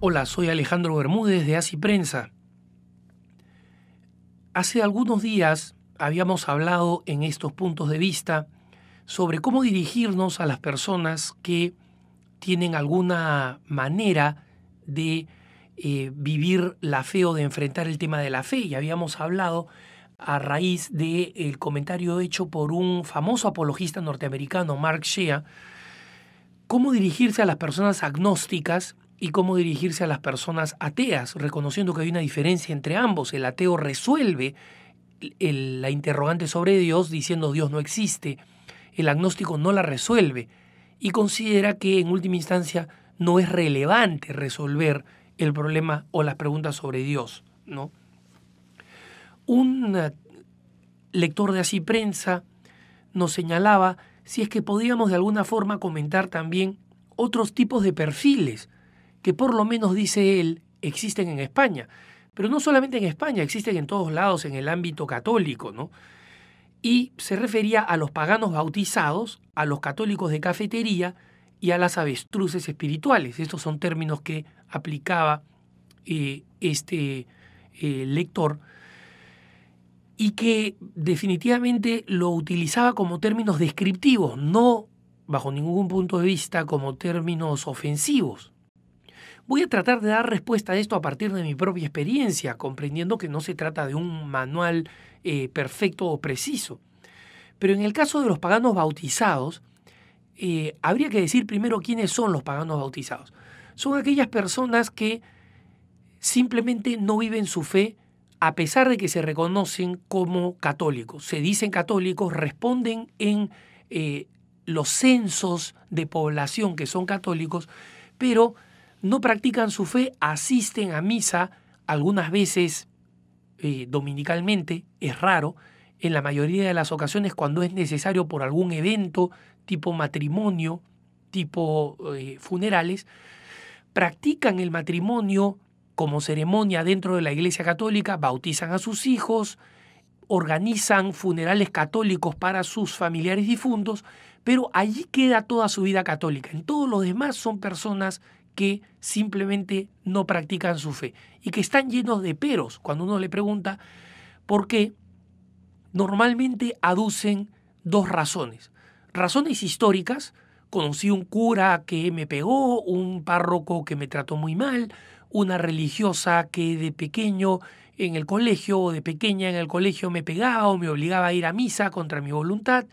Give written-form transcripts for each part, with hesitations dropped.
Hola, soy Alejandro Bermúdez de Así Prensa. Hace algunos días habíamos hablado en estos puntos de vista sobre cómo dirigirnos a las personas que tienen alguna manera de vivir la fe o de enfrentar el tema de la fe. Y habíamos hablado a raíz del comentario hecho por un famoso apologista norteamericano, Mark Shea, cómo dirigirse a las personas agnósticas y cómo dirigirse a las personas ateas, reconociendo que hay una diferencia entre ambos. El ateo resuelve la interrogante sobre Dios diciendo Dios no existe. El agnóstico no la resuelve y considera que en última instancia no es relevante resolver el problema o las preguntas sobre Dios, ¿no? Un lector de Así Prensa nos señalaba si es que podíamos de alguna forma comentar también otros tipos de perfiles que por lo menos, dice él, existen en España. Pero no solamente en España, existen en todos lados en el ámbito católico, ¿no? Y se refería a los paganos bautizados, a los católicos de cafetería y a las avestruces espirituales. Estos son términos que aplicaba este lector y que definitivamente lo utilizaba como términos descriptivos, no bajo ningún punto de vista como términos ofensivos. Voy a tratar de dar respuesta a esto a partir de mi propia experiencia, comprendiendo que no se trata de un manual perfecto o preciso. Pero en el caso de los paganos bautizados, habría que decir primero quiénes son los paganos bautizados. Son aquellas personas que simplemente no viven su fe a pesar de que se reconocen como católicos. Se dicen católicos, responden en los censos de población que son católicos, pero no practican su fe, asisten a misa algunas veces dominicalmente, es raro, en la mayoría de las ocasiones cuando es necesario por algún evento tipo matrimonio, tipo funerales, practican el matrimonio como ceremonia dentro de la Iglesia Católica, bautizan a sus hijos, organizan funerales católicos para sus familiares difuntos, pero allí queda toda su vida católica. En todo lo demás son personas que simplemente no practican su fe y que están llenos de peros. Cuando uno le pregunta por qué, normalmente aducen dos razones. Razones históricas: conocí un cura que me pegó, un párroco que me trató muy mal, una religiosa que de pequeño en el colegio o de pequeña en el colegio me pegaba o me obligaba a ir a misa contra mi voluntad.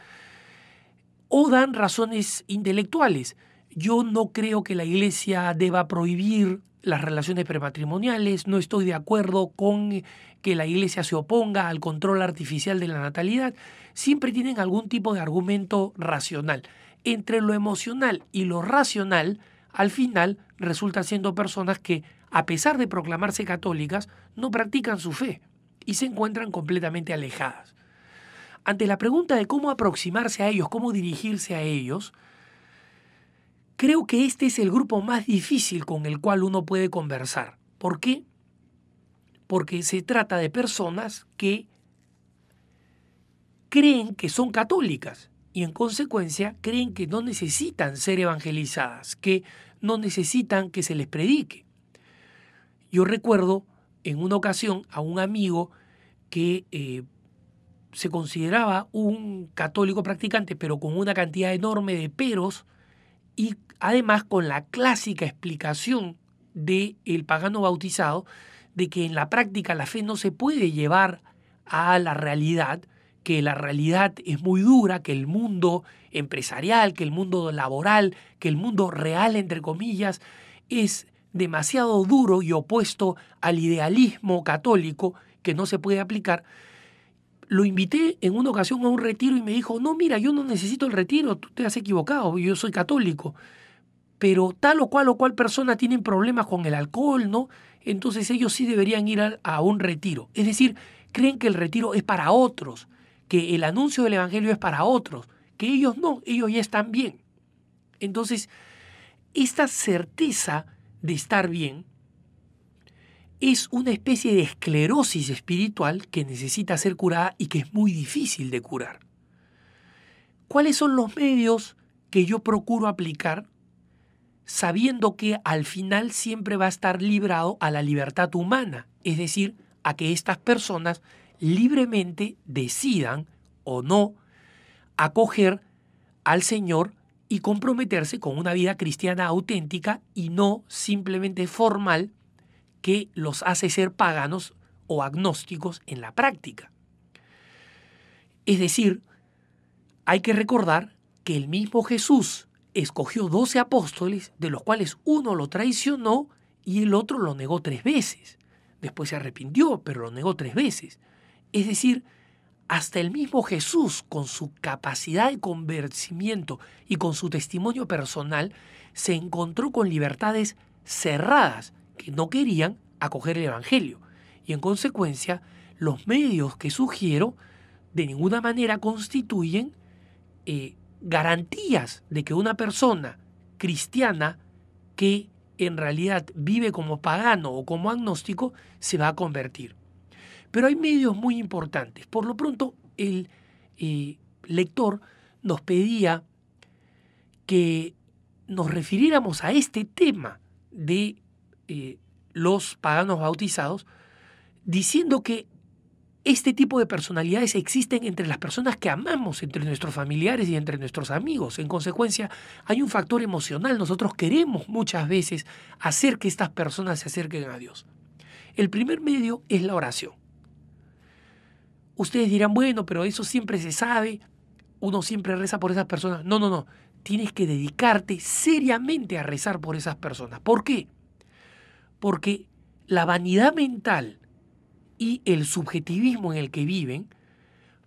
O dan razones intelectuales. Yo no creo que la Iglesia deba prohibir las relaciones prematrimoniales, no estoy de acuerdo con que la Iglesia se oponga al control artificial de la natalidad. Siempre tienen algún tipo de argumento racional. Entre lo emocional y lo racional, al final resultan siendo personas que, a pesar de proclamarse católicas, no practican su fe y se encuentran completamente alejadas. Ante la pregunta de cómo aproximarse a ellos, cómo dirigirse a ellos, creo que este es el grupo más difícil con el cual uno puede conversar. ¿Por qué? Porque se trata de personas que creen que son católicas y en consecuencia creen que no necesitan ser evangelizadas, que no necesitan que se les predique. Yo recuerdo en una ocasión a un amigo que se consideraba un católico practicante, pero con una cantidad enorme de peros y además con la clásica explicación del pagano bautizado de que en la práctica la fe no se puede llevar a la realidad, que la realidad es muy dura, que el mundo empresarial, que el mundo laboral, que el mundo real, entre comillas, es demasiado duro y opuesto al idealismo católico que no se puede aplicar. Lo invité en una ocasión a un retiro y me dijo: no, mira, yo no necesito el retiro, tú te has equivocado, yo soy católico. Pero tal o cual persona tienen problemas con el alcohol, ¿no? Entonces ellos sí deberían ir a un retiro. Es decir, creen que el retiro es para otros, que el anuncio del evangelio es para otros, que ellos no, ellos ya están bien. Entonces, esta certeza de estar bien es una especie de esclerosis espiritual que necesita ser curada y que es muy difícil de curar. ¿Cuáles son los medios que yo procuro aplicar? sabiendo que al final siempre va a estar librado a la libertad humana, es decir, a que estas personas libremente decidan o no acoger al Señor y comprometerse con una vida cristiana auténtica y no simplemente formal que los hace ser paganos o agnósticos en la práctica. Es decir, hay que recordar que el mismo Jesús escogió 12 apóstoles, de los cuales uno lo traicionó y el otro lo negó 3 veces. Después se arrepintió, pero lo negó 3 veces. Es decir, hasta el mismo Jesús, con su capacidad de convencimiento y con su testimonio personal, se encontró con libertades cerradas que no querían acoger el Evangelio. Y en consecuencia, los medios que sugiero de ninguna manera constituyen garantías de que una persona cristiana que en realidad vive como pagano o como agnóstico se va a convertir. Pero hay medios muy importantes. Por lo pronto, el lector nos pedía que nos refiriéramos a este tema de los paganos bautizados, diciendo que este tipo de personalidades existen entre las personas que amamos, entre nuestros familiares y entre nuestros amigos. En consecuencia, hay un factor emocional. Nosotros queremos muchas veces hacer que estas personas se acerquen a Dios. El primer medio es la oración. Ustedes dirán, bueno, pero eso siempre se sabe, uno siempre reza por esas personas. No. Tienes que dedicarte seriamente a rezar por esas personas. ¿Por qué? Porque la vanidad mental y el subjetivismo en el que viven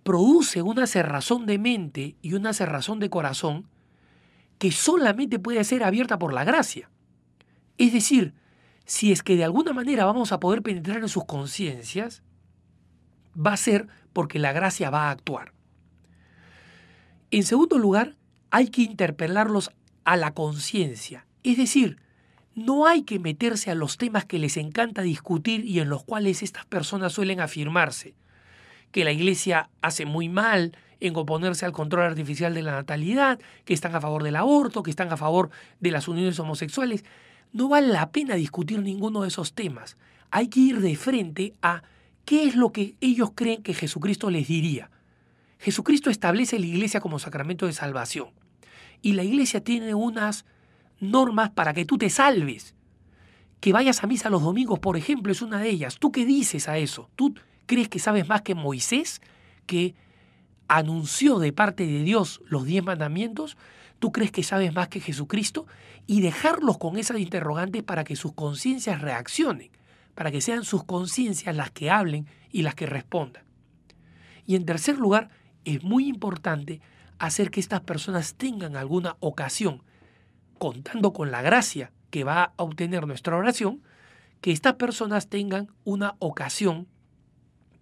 produce una cerrazón de mente y una cerrazón de corazón que solamente puede ser abierta por la gracia. Es decir, si es que de alguna manera vamos a poder penetrar en sus conciencias, va a ser porque la gracia va a actuar. En segundo lugar, hay que interpelarlos a la conciencia. Es decir, no hay que meterse a los temas que les encanta discutir y en los cuales estas personas suelen afirmarse. Que la Iglesia hace muy mal en oponerse al control artificial de la natalidad, que están a favor del aborto, que están a favor de las uniones homosexuales. No vale la pena discutir ninguno de esos temas. Hay que ir de frente a qué es lo que ellos creen que Jesucristo les diría. Jesucristo establece la Iglesia como sacramento de salvación. Y la Iglesia tiene unas normas para que tú te salves. Que vayas a misa los domingos, por ejemplo, es una de ellas. ¿Tú qué dices a eso? ¿Tú crees que sabes más que Moisés, que anunció de parte de Dios los 10 mandamientos? ¿Tú crees que sabes más que Jesucristo? Y dejarlos con esas interrogantes para que sus conciencias reaccionen, para que sean sus conciencias las que hablen y las que respondan. Y en tercer lugar, es muy importante hacer que estas personas tengan alguna ocasión, contando con la gracia que va a obtener nuestra oración, que estas personas tengan una ocasión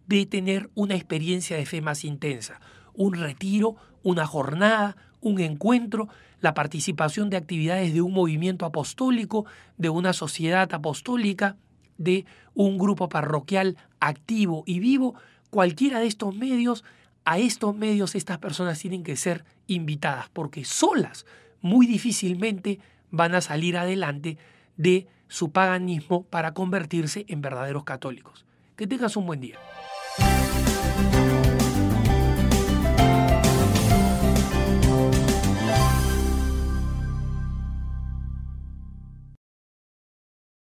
de tener una experiencia de fe más intensa, un retiro, una jornada, un encuentro, la participación de actividades de un movimiento apostólico, de una sociedad apostólica, de un grupo parroquial activo y vivo. Cualquiera de estos medios, a estos medios estas personas tienen que ser invitadas, porque solas muy difícilmente van a salir adelante de su paganismo para convertirse en verdaderos católicos. Que tengas un buen día.